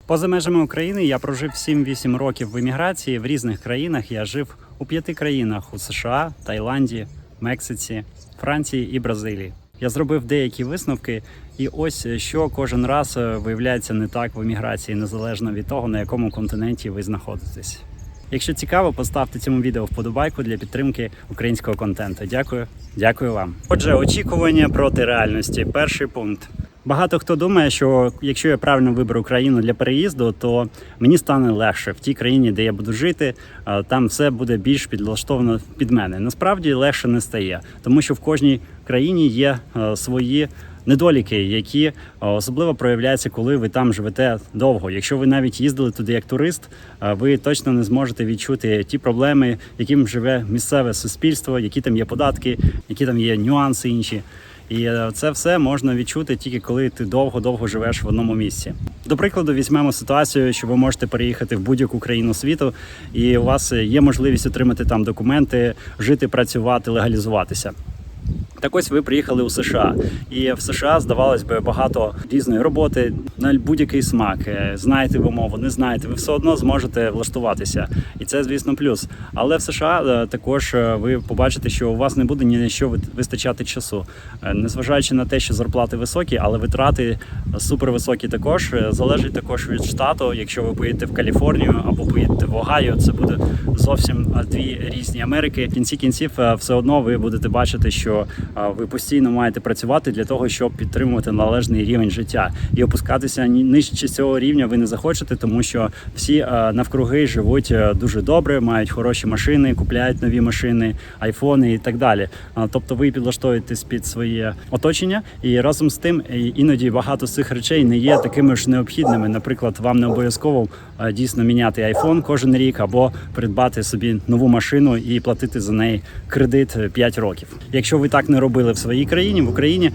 Поза межами України я прожив 7-8 років в еміграції в різних країнах. Я жив у 5 країнах: у США, Таїланді, Мексиці, Франції і Бразилії. Я зробив деякі висновки, і ось що кожен раз виявляється не так в еміграції, незалежно від того, на якому континенті ви знаходитесь. Якщо цікаво, поставте цьому відео вподобайку для підтримки українського контенту. Дякую вам. Отже, очікування проти реальності. Перший пункт. Багато хто думає, що якщо я правильно виберу країну для переїзду, то мені стане легше в тій країні, де я буду жити, там все буде більш підлаштовано під мене. Насправді легше не стає, тому що в кожній країні є свої недоліки, які особливо проявляються, коли ви там живете довго. Якщо ви навіть їздили туди як турист, ви точно не зможете відчути ті проблеми, яким живе місцеве суспільство, які там є податки, які там є нюанси інші. І це все можна відчути тільки коли ти довго-довго живеш в одному місці. До прикладу, візьмемо ситуацію, що ви можете переїхати в будь-яку країну світу, і у вас є можливість отримати там документи, жити, працювати, легалізуватися. Так ось ви приїхали у США, і в США, здавалось би, багато різної роботи, на будь-який смак. Знаєте ви мову, не знаєте, ви все одно зможете влаштуватися. І це, звісно, плюс. Але в США також ви побачите, що у вас не буде ні на що вистачати часу. Незважаючи на те, що зарплати високі, але витрати супервисокі також. Залежить також від штату. Якщо ви поїдете в Каліфорнію або поїдете в Огайо, це буде зовсім дві різні Америки. В кінці кінців все одно ви будете бачити, що ви постійно маєте працювати для того, щоб підтримувати належний рівень життя. І опускатися нижче цього рівня ви не захочете, тому що всі навкруги живуть дуже добре, мають хороші машини, купляють нові машини, айфони і так далі. Тобто ви підлаштовуєтесь під своє оточення, і разом з тим іноді багато з цих речей не є такими ж необхідними. Наприклад, вам не обов'язково дійсно міняти айфон кожен рік або придбати собі нову машину і платити за неї кредит 5 років. Якщо ви так не робили в своїй країні, в Україні,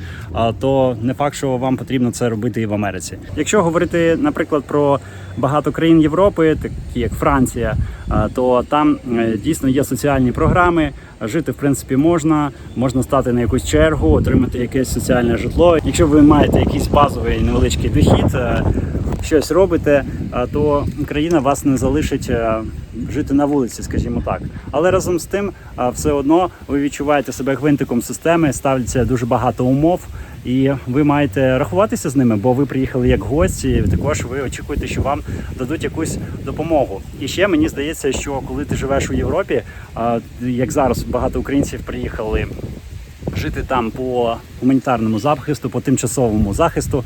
то не факт, що вам потрібно це робити і в Америці. Якщо говорити, наприклад, про багато країн Європи, такі як Франція, то там дійсно є соціальні програми, жити, в принципі, можна стати на якусь чергу, отримати якесь соціальне житло. Якщо ви маєте якийсь базовий невеличкий дохід, щось робите, то країна вас не залишить жити на вулиці, скажімо так. Але разом з тим, все одно ви відчуваєте себе гвинтиком системи, ставляться дуже багато умов, і ви маєте рахуватися з ними, бо ви приїхали як гості, і також ви очікуєте, що вам дадуть якусь допомогу. І ще мені здається, що коли ти живеш у Європі, як зараз багато українців приїхали жити там по гуманітарному захисту, по тимчасовому захисту,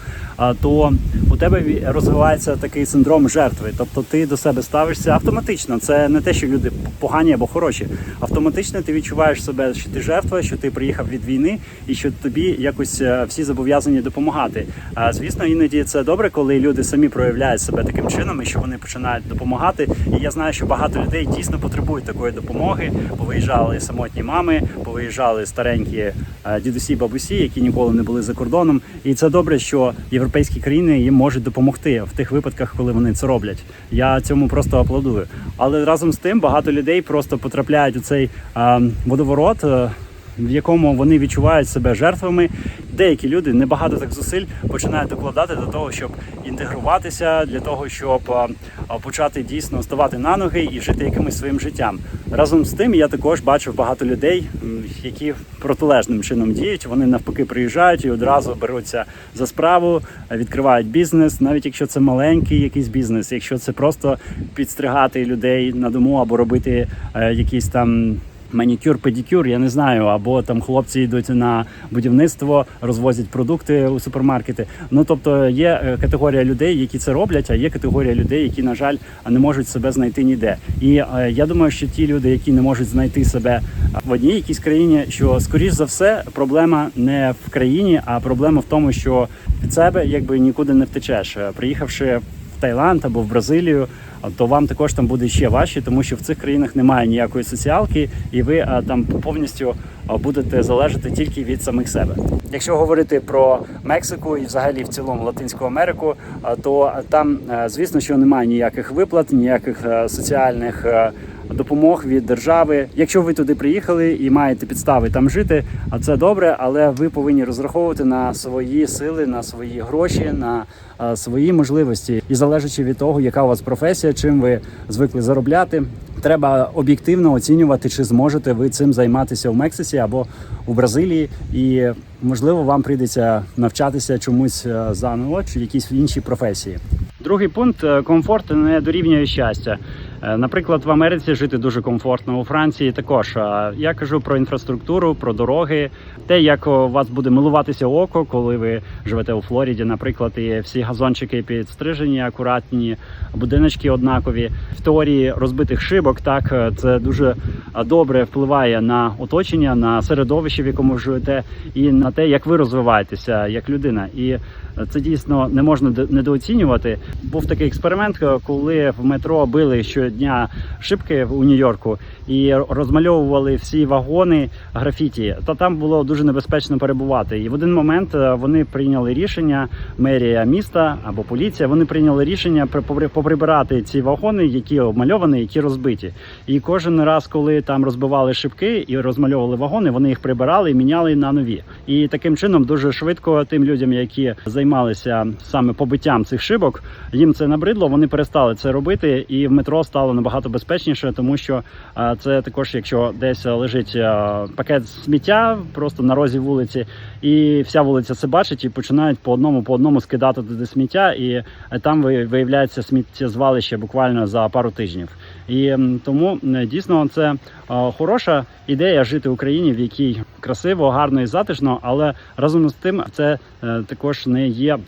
то у тебе розвивається такий синдром жертви. Тобто ти до себе ставишся автоматично. Це не те, що люди погані або хороші. Автоматично ти відчуваєш себе, що ти жертва, що ти приїхав від війни і що тобі якось всі зобов'язані допомагати. Звісно, іноді це добре, коли люди самі проявляють себе таким чином і що вони починають допомагати. І я знаю, що багато людей дійсно потребують такої допомоги. Повиїжджали самотні мами, повиїжджали старенькі дідусі, бабусі, які ніколи не були за кордоном. І це добре, що європейські країни їм можуть допомогти в тих випадках, коли вони це роблять. Я цьому просто аплодую. Але разом з тим багато людей просто потрапляють у цей водоворот, в якому вони відчувають себе жертвами. Деякі люди небагато так зусиль починають докладати до того, щоб інтегруватися, для того, щоб почати дійсно ставати на ноги і жити якимось своїм життям. Разом з тим, я також бачив багато людей, які протилежним чином діють. Вони навпаки приїжджають і одразу беруться за справу, відкривають бізнес, навіть якщо це маленький якийсь бізнес, якщо це просто підстригати людей на дому або робити якісь там манікюр, педикюр, я не знаю, або там хлопці йдуть на будівництво, розвозять продукти у супермаркети. Тобто є категорія людей, які це роблять, а є категорія людей, які, на жаль, не можуть себе знайти ніде. І я думаю, що ті люди, які не можуть знайти себе в одній якійсь країні, що, скоріш за все, проблема не в країні, а проблема в тому, що від себе якби нікуди не втечеш. Приїхавши в Таїланд або в Бразилію, то вам також там буде ще важче, тому що в цих країнах немає ніякої соціалки, і ви там повністю будете залежати тільки від самих себе. Якщо говорити про Мексику і взагалі в цілому Латинську Америку, то там, звісно, що немає ніяких виплат, ніяких соціальних допомог від держави. Якщо ви туди приїхали і маєте підстави там жити, а це добре, але ви повинні розраховувати на свої сили, на свої гроші, на свої можливості. І залежачи від того, яка у вас професія, чим ви звикли заробляти, треба об'єктивно оцінювати, чи зможете ви цим займатися в Мексиці або у Бразилії. І, можливо, вам прийдеться навчатися чомусь заново чи якісь інші професії. Другий пункт – комфорт не дорівнює щастя. Наприклад, в Америці жити дуже комфортно, у Франції також. Я кажу про інфраструктуру, про дороги, те, як у вас буде милуватися око, коли ви живете у Флориді, наприклад, і всі газончики підстрижені, акуратні, будиночки однакові. В теорії розбитих шибок, так, це дуже добре впливає на оточення, на середовище, в якому ви живете, і на те, як ви розвиваєтеся як людина. І це дійсно не можна недооцінювати. Був такий експеримент, коли в метро били щодня шибки у Нью-Йорку і розмальовували всі вагони графіті. Та там було дуже небезпечно перебувати. І в один момент вони прийняли рішення, мерія міста або поліція, вони прийняли рішення поприбирати ці вагони, які обмальовані, які розбиті. І кожен раз, коли там розбивали шибки і розмальовували вагони, вони їх прибирали і міняли на нові. І таким чином дуже швидко тим людям, які займалися саме побиттям цих шибок, їм це набридло, вони перестали це робити, і в метро стало набагато безпечніше, тому що це також, якщо десь лежить пакет сміття просто на розі вулиці, і вся вулиця це бачить, і починають по одному скидати туди сміття, і там виявляється сміттєзвалище буквально за пару тижнів. І тому дійсно це хороша ідея жити в Україні, в якій красиво, гарно і затишно, але разом з тим це також не є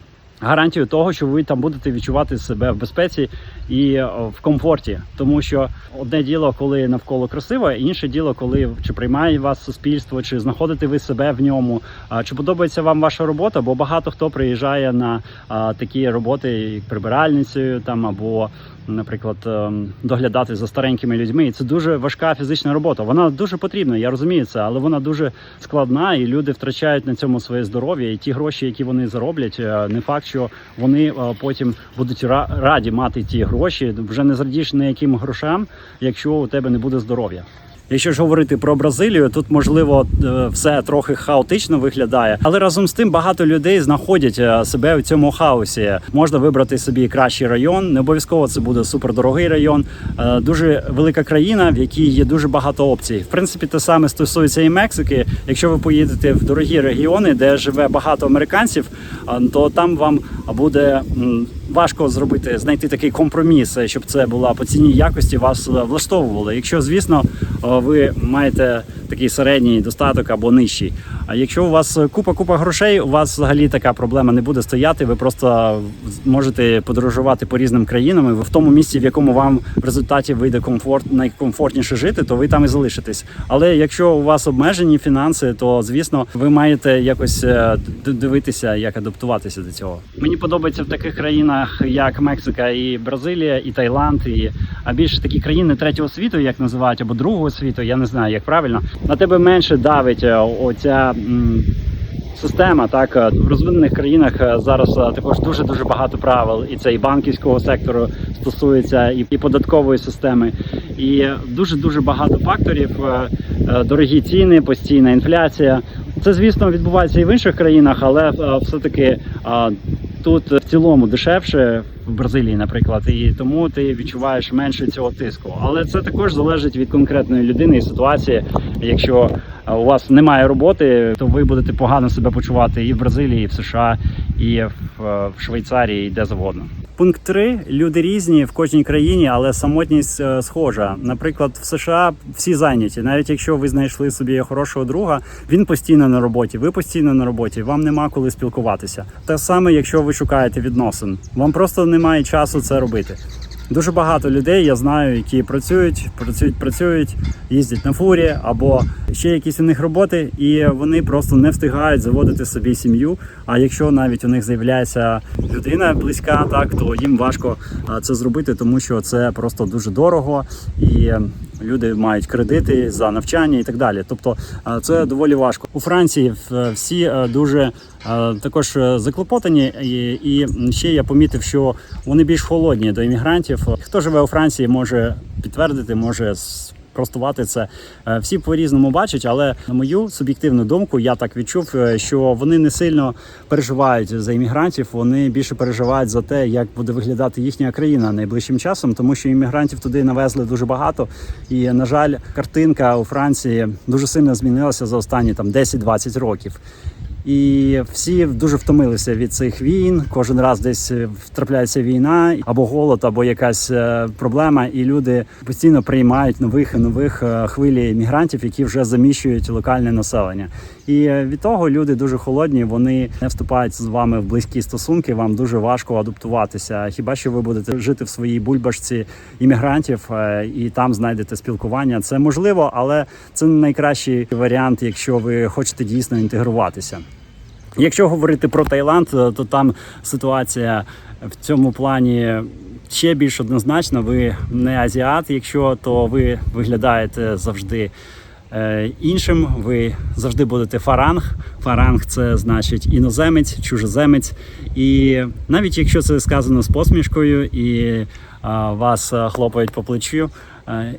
гарантію того, що ви там будете відчувати себе в безпеці і в комфорті. Тому що одне діло, коли навколо красиво, інше діло, коли чи приймає вас суспільство, чи знаходите ви себе в ньому, чи подобається вам ваша робота, бо багато хто приїжджає на такі роботи, як прибиральницею там або, наприклад, доглядати за старенькими людьми. І це дуже важка фізична робота. Вона дуже потрібна, я розумію це, але вона дуже складна, і люди втрачають на цьому своє здоров'я. І ті гроші, які вони зароблять, не факт, що вони потім будуть раді мати ті гроші. Вже не зрадіш ніяким грошам, якщо у тебе не буде здоров'я. Якщо ж говорити про Бразилію, тут, можливо, все трохи хаотично виглядає, але разом з тим багато людей знаходять себе в цьому хаосі. Можна вибрати собі кращий район, не обов'язково це буде супердорогий район. Дуже велика країна, в якій є дуже багато опцій. В принципі, те саме стосується і Мексики. Якщо ви поїдете в дорогі регіони, де живе багато американців, то там вам буде важко знайти такий компроміс, щоб це була по ціні якості вас влаштовувало. Якщо, звісно, ви маєте такий середній достаток або нижчий. А якщо у вас купа грошей, у вас взагалі така проблема не буде стояти. Ви просто можете подорожувати по різним країнам. І в тому місці, в якому вам в результаті вийде найкомфортніше жити, то ви там і залишитесь. Але якщо у вас обмежені фінанси, то, звісно, ви маєте якось дивитися, як адаптуватися до цього. Мені подобається в таких країнах, як Мексика і Бразилія, і Таїланд, а більше такі країни третього світу, як називають, або другого світу, я не знаю, як правильно. На тебе менше давить оця система, так, в розвинених країнах зараз також дуже багато правил, і це і банківського сектору стосується, і податкової системи, і дуже багато факторів, дорогі ціни, постійна інфляція. Це, звісно, відбувається і в інших країнах, але все-таки тут в цілому дешевше, в Бразилії, наприклад, і тому ти відчуваєш менше цього тиску. Але це також залежить від конкретної людини і ситуації. Якщо у вас немає роботи, то ви будете погано себе почувати і в Бразилії, і в США, і в Швейцарії, і де завгодно. Пункт 3. Люди різні в кожній країні, але самотність схожа. Наприклад, в США всі зайняті. Навіть якщо ви знайшли собі хорошого друга, він постійно на роботі, ви постійно на роботі, вам нема коли спілкуватися. Те саме, якщо ви шукаєте відносин. Вам просто немає часу це робити. Дуже багато людей, я знаю, які працюють, їздять на фурі або ще якісь у них роботи, і вони просто не встигають заводити собі сім'ю. А якщо навіть у них з'являється людина близька, так, то їм важко це зробити, тому що це просто дуже дорого і люди мають кредити за навчання і так далі. Тобто це доволі важко. У Франції всі дуже також заклопотані, і ще я помітив, що вони більш холодні до іммігрантів. Хто живе у Франції, може підтвердити, може спростувати це. Всі по-різному бачать, але на мою суб'єктивну думку, я так відчув, що вони не сильно переживають за іммігрантів, вони більше переживають за те, як буде виглядати їхня країна найближчим часом, тому що іммігрантів туди навезли дуже багато. І, на жаль, картинка у Франції дуже сильно змінилася за останні 10-20 років. І всі дуже втомилися від цих війн. Кожен раз десь трапляється війна, або голод, або якась проблема, і люди постійно приймають нових хвилі мігрантів, які вже заміщують локальне населення. І від того люди дуже холодні, вони не вступають з вами в близькі стосунки, вам дуже важко адаптуватися. Хіба що ви будете жити в своїй бульбашці іммігрантів і там знайдете спілкування. Це можливо, але це не найкращий варіант, якщо ви хочете дійсно інтегруватися. Якщо говорити про Таїланд, то там ситуація в цьому плані ще більш однозначна. Ви не азіат, якщо, то ви виглядаєте завжди іншим, ви завжди будете фаранг. Фаранг – це значить іноземець, чужоземець. І навіть якщо це сказано з посмішкою і вас хлопають по плечу,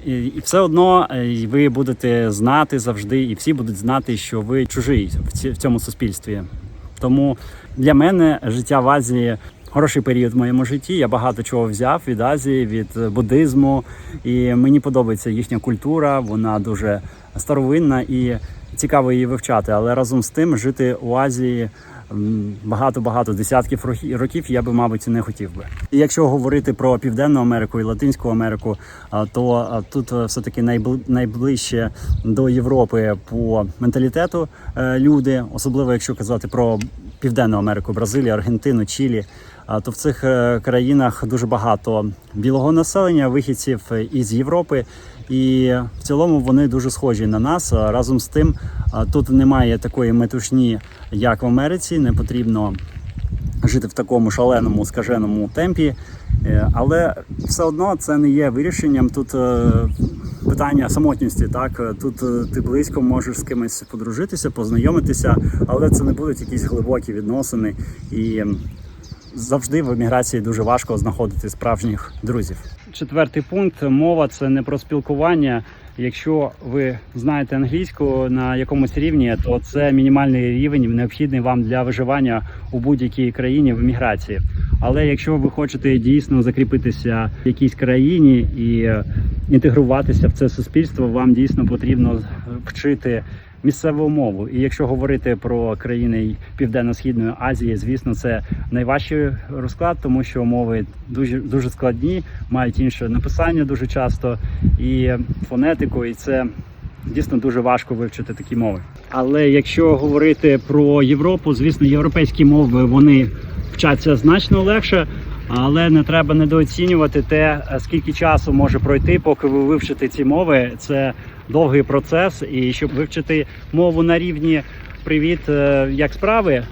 і все одно ви будете знати завжди, і всі будуть знати, що ви чужий в цьому суспільстві. Тому для мене життя в Азії хороший період в моєму житті. Я багато чого взяв від Азії, від буддизму. І мені подобається їхня культура, вона дуже старовинна і цікаво її вивчати. Але разом з тим жити у Азії багато десятків років я би, мабуть, не хотів би. І якщо говорити про Південну Америку і Латинську Америку, то тут все-таки найближче до Європи по менталітету люди, особливо якщо казати про Південну Америку, Бразилію, Аргентину, Чилі, то в цих країнах дуже багато білого населення, вихідців із Європи, і в цілому вони дуже схожі на нас. Разом з тим, тут немає такої метушні, як в Америці, не потрібно жити в такому шаленому, скаженому темпі, але все одно це не є вирішенням. Тут питання самотності, так, тут ти близько можеш з кимось подружитися, познайомитися, але це не будуть якісь глибокі відносини, і завжди в еміграції дуже важко знаходити справжніх друзів. Четвертий пункт – мова – це не про спілкування. Якщо ви знаєте англійську на якомусь рівні, то це мінімальний рівень, необхідний вам для виживання у будь-якій країні в еміграції. Але якщо ви хочете дійсно закріпитися в якійсь країні і інтегруватися в це суспільство, вам дійсно потрібно вчити місцеву мову. І якщо говорити про країни Південно-Східної Азії, звісно, це найважчий розклад, тому що мови дуже складні, мають інше написання дуже часто, і фонетику, і це дійсно дуже важко вивчити такі мови. Але якщо говорити про Європу, звісно, європейські мови, вони вчаться значно легше, але не треба недооцінювати те, скільки часу може пройти, поки ви вивчите ці мови. Це довгий процес, і щоб вивчити мову на рівні «Привіт, як справи?»,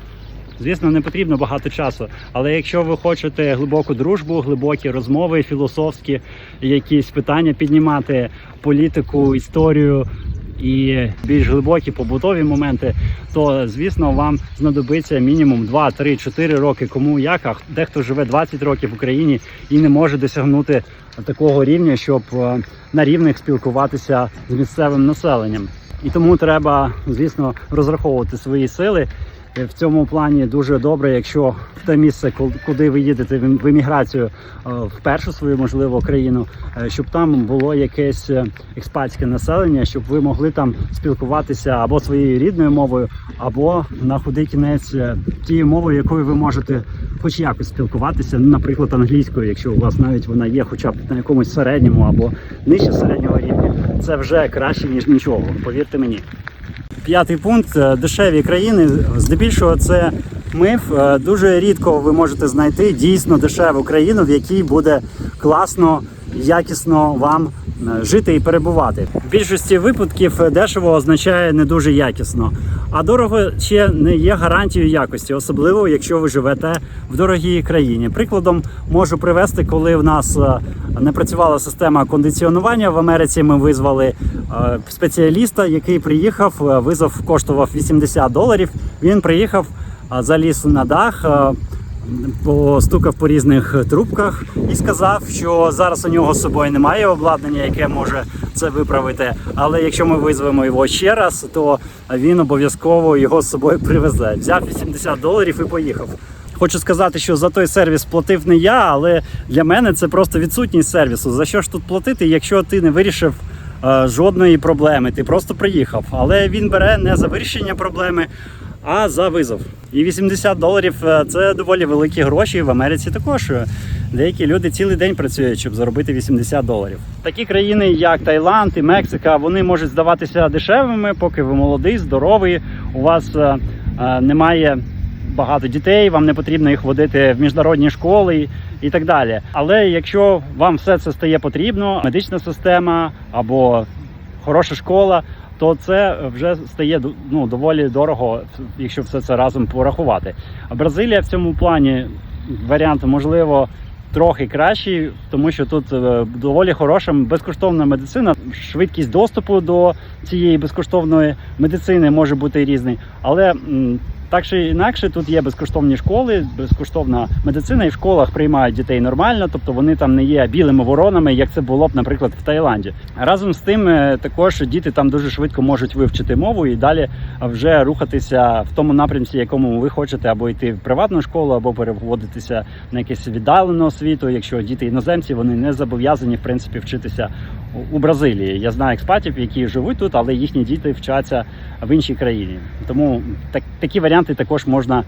звісно, не потрібно багато часу. Але якщо ви хочете глибоку дружбу, глибокі розмови, філософські якісь питання піднімати, політику, історію і більш глибокі побутові моменти, то, звісно, вам знадобиться мінімум 2, 3, 4 роки, кому як, а дехто живе 20 років в Україні і не може досягнути такого рівня, щоб на рівних спілкуватися з місцевим населенням. І тому треба, звісно, розраховувати свої сили. В цьому плані дуже добре, якщо в те місце, куди ви їдете в еміграцію, в першу свою, можливо, країну, щоб там було якесь експатське населення, щоб ви могли там спілкуватися або своєю рідною мовою, або на худий кінець тією мовою, якою ви можете хоч якось спілкуватися, наприклад, англійською, якщо у вас навіть вона є хоча б на якомусь середньому або нижче середнього рівня. Це вже краще, ніж нічого, повірте мені. П'ятий пункт – дешеві країни. Здебільшого це міф. Дуже рідко ви можете знайти дійсно дешеву країну, в якій буде класно якісно вам жити і перебувати. В більшості випадків дешево означає не дуже якісно, а дорого ще не є гарантією якості, особливо якщо ви живете в дорогій країні. Прикладом можу привести, коли в нас не працювала система кондиціонування в Америці, ми визвали спеціаліста, який приїхав, визов коштував $80. Він приїхав, заліз на дах, постукав по різних трубках і сказав, що зараз у нього з собою немає обладнання, яке може це виправити, але якщо ми визвемо його ще раз, то він обов'язково його з собою привезе. Взяв $80 і поїхав. Хочу сказати, що за той сервіс платив не я, але для мене це просто відсутність сервісу. За що ж тут платити, якщо ти не вирішив жодної проблеми, ти просто приїхав. Але він бере не за вирішення проблеми, а за визов. І $80 – це доволі великі гроші. В Америці також деякі люди цілий день працюють, щоб заробити $80. Такі країни, як Таїланд і Мексика, вони можуть здаватися дешевими, поки ви молодий, здоровий, у вас немає багато дітей, вам не потрібно їх водити в міжнародні школи і так далі. Але якщо вам все це стає потрібно, медична система або хороша школа, то це вже стає доволі дорого, якщо все це разом порахувати. А Бразилія в цьому плані варіант, можливо, трохи кращий, тому що тут доволі хороша безкоштовна медицина. Швидкість доступу до цієї безкоштовної медицини може бути різний, але так чи інакше, тут є безкоштовні школи, безкоштовна медицина, і в школах приймають дітей нормально, тобто вони там не є білими воронами, як це було б, наприклад, в Таїланді. Разом з тим, також діти там дуже швидко можуть вивчити мову і далі вже рухатися в тому напрямці, якому ви хочете, або йти в приватну школу, або переводитися на якесь віддалену освіту. Якщо діти іноземці, вони не зобов'язані, в принципі, вчитися у Бразилії. Я знаю експатів, які живуть тут, але їхні діти вчаться в іншій країні. Тому такі варіанти також можна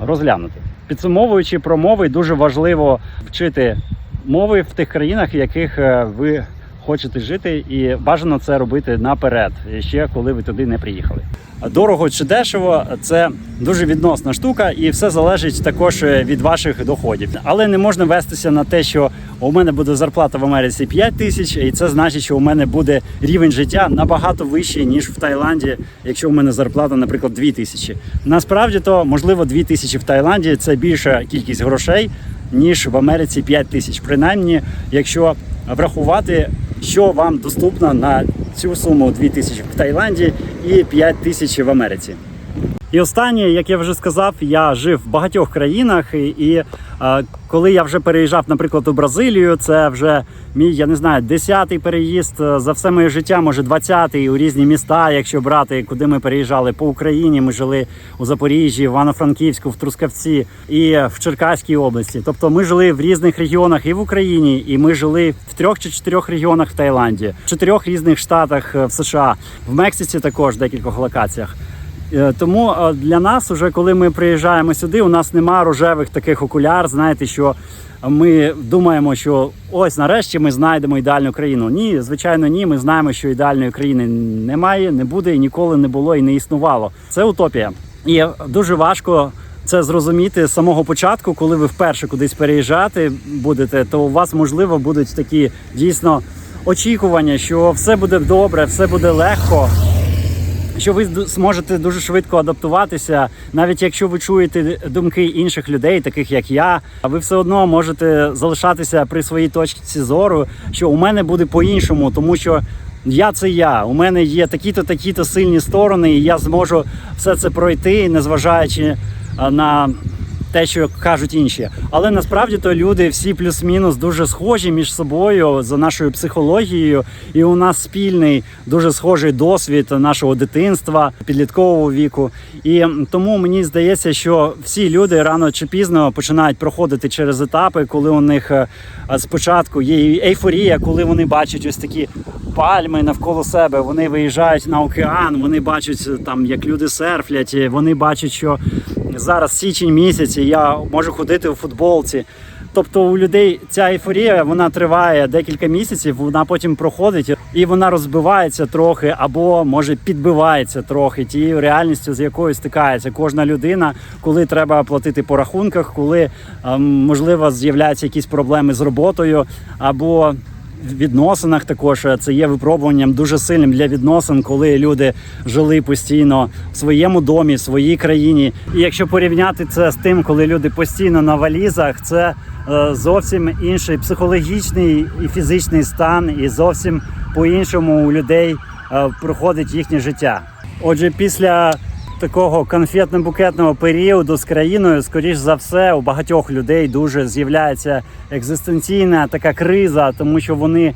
розглянути. Підсумовуючи про мови, дуже важливо вчити мови в тих країнах, в яких ви хочете жити, і бажано це робити наперед, ще коли ви туди не приїхали. Дорого чи дешево – це дуже відносна штука, і все залежить також від ваших доходів. Але не можна вестися на те, що у мене буде зарплата в Америці 5 тисяч, і це значить, що у мене буде рівень життя набагато вищий, ніж в Таїланді, якщо у мене зарплата, наприклад, 2 тисячі. Насправді, то, можливо, 2 тисячі в Таїланді – це більша кількість грошей, ніж в Америці 5 тисяч. Принаймні, якщо врахувати, що вам доступно на цю суму 2 тисячі в Таїланді і 5 тисяч в Америці. І останнє, як я вже сказав, я жив в багатьох країнах, і коли я вже переїжджав, наприклад, у Бразилію, це вже мій, 10-й переїзд за все моє життя, може 20-й у різні міста, якщо брати, куди ми переїжджали по Україні. Ми жили у Запоріжжі, в Івано-Франківську, в Трускавці і в Черкаській області. Тобто ми жили в різних регіонах і в Україні, і ми жили в 3 чи 4 регіонах в Таїланді, в 4 різних штатах в США, в Мексиці також в декількох локаціях. Тому для нас, уже коли ми приїжджаємо сюди, у нас нема рожевих таких окуляр, знаєте, що ми думаємо, що ось нарешті ми знайдемо ідеальну країну. Ні, звичайно, ні, ми знаємо, що ідеальної країни немає, не буде і ніколи не було і не існувало. Це утопія. І дуже важко це зрозуміти з самого початку, коли ви вперше кудись переїжджати будете, то у вас, можливо, будуть такі дійсно очікування, що все буде добре, все буде легко, що ви зможете дуже швидко адаптуватися, навіть якщо ви чуєте думки інших людей, таких як я, ви все одно можете залишатися при своїй точці зору, що у мене буде по-іншому, тому що я – це я, у мене є такі-то сильні сторони, і я зможу все це пройти, незважаючи на те, що кажуть інші. Але насправді то люди всі плюс-мінус дуже схожі між собою за нашою психологією, і у нас спільний дуже схожий досвід нашого дитинства, підліткового віку. І тому мені здається, що всі люди рано чи пізно починають проходити через етапи, коли у них спочатку є ейфорія, коли вони бачать ось такі пальми навколо себе, вони виїжджають на океан, вони бачать там, як люди серфлять, вони бачать, що зараз січень місяць, і я можу ходити у футболці. Тобто у людей ця ейфорія, вона триває декілька місяців, вона потім проходить і вона розбивається трохи або, може, підбивається трохи тією реальністю, з якою стикається кожна людина, коли треба платити по рахунках, коли, можливо, з'являються якісь проблеми з роботою, або відносинах також це є випробуванням дуже сильним для відносин, коли люди жили постійно в своєму домі, в своїй країні. І якщо порівняти це з тим, коли люди постійно на валізах, це зовсім інший психологічний і фізичний стан, і зовсім по-іншому у людей проходить їхнє життя. Отже, після такого конфетно-букетного періоду з країною, скоріш за все, у багатьох людей дуже з'являється екзистенційна така криза, тому що вони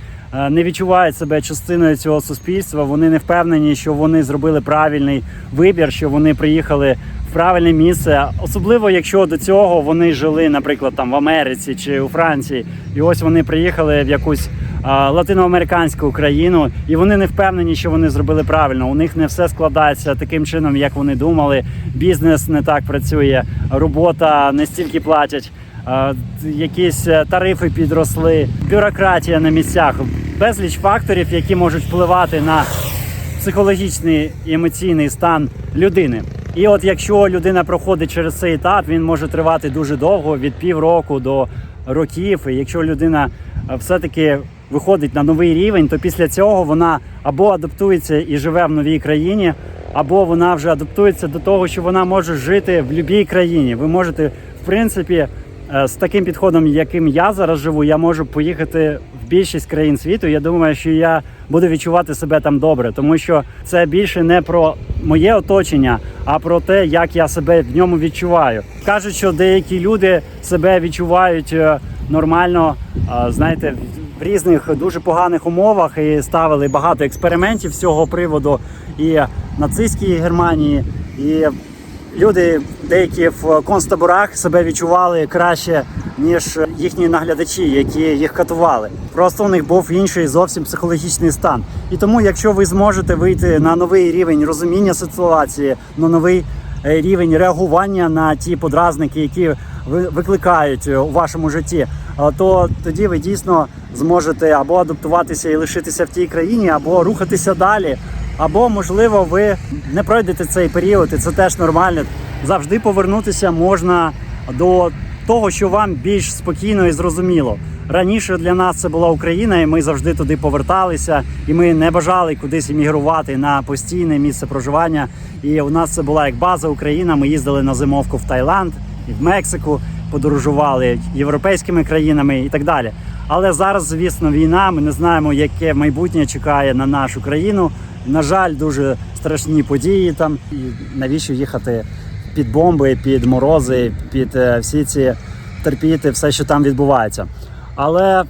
не відчувають себе частиною цього суспільства, вони не впевнені, що вони зробили правильний вибір, що вони приїхали в правильне місце, особливо якщо до цього вони жили, наприклад, там в Америці чи у Франції, і ось вони приїхали в якусь латиноамериканську країну, і вони не впевнені, що вони зробили правильно. У них не все складається таким чином, як вони думали. Бізнес не так працює, робота не стільки платять, якісь тарифи підросли, бюрократія на місцях. Безліч факторів, які можуть впливати на психологічний і емоційний стан людини. І от якщо людина проходить через цей етап, він може тривати дуже довго, від півроку до років. І якщо людина все-таки виходить на новий рівень, то після цього вона або адаптується і живе в новій країні, або вона вже адаптується до того, що вона може жити в будь-якій країні. Ви можете, в принципі, з таким підходом, яким я зараз живу, я можу поїхати в більшість країн світу. Я думаю, що я буду відчувати себе там добре, тому що це більше не про моє оточення, а про те, як я себе в ньому відчуваю. Кажуть, що деякі люди себе відчувають нормально, знаєте, в різних дуже поганих умовах, і ставили багато експериментів з цього приводу і в нацистській Германії, і люди деякі в концтаборах себе відчували краще, ніж їхні наглядачі, які їх катували. Просто у них був інший зовсім психологічний стан. І тому, якщо ви зможете вийти на новий рівень розуміння ситуації, на новий рівень реагування на ті подразники, які викликають у вашому житті, то тоді ви дійсно зможете або адаптуватися і лишитися в тій країні, або рухатися далі. Або, можливо, ви не пройдете цей період, і це теж нормально. Завжди повернутися можна до того, що вам більш спокійно і зрозуміло. Раніше для нас це була Україна, і ми завжди туди поверталися, і ми не бажали кудись емігрувати на постійне місце проживання. І у нас це була як база Україна, ми їздили на зимовку в Таїланд і в Мексику, подорожували європейськими країнами і так далі. Але зараз, звісно, війна, ми не знаємо, яке майбутнє чекає на нашу країну. На жаль, дуже страшні події там. І навіщо їхати під бомби, під морози, під всі ці терпіти, все, що там відбувається. Але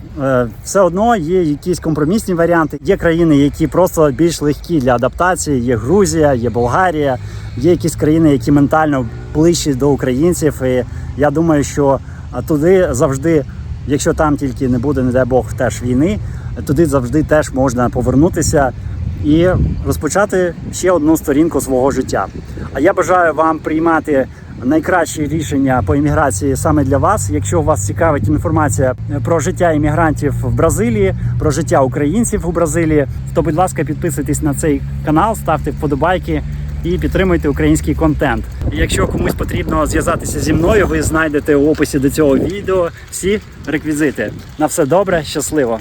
все одно є якісь компромісні варіанти. Є країни, які просто більш легкі для адаптації. Є Грузія, є Болгарія, є якісь країни, які ментально ближчі до українців. І я думаю, що туди завжди, якщо там тільки не буде, не дай Бог, теж війни, туди завжди теж можна повернутися і розпочати ще одну сторінку свого життя. А я бажаю вам приймати найкращі рішення по імміграції саме для вас. Якщо вас цікавить інформація про життя іммігрантів в Бразилії, про життя українців у Бразилії, то, будь ласка, підписуйтесь на цей канал, ставте вподобайки і підтримуйте український контент. І якщо комусь потрібно зв'язатися зі мною, ви знайдете у описі до цього відео всі реквізити. На все добре, щасливо!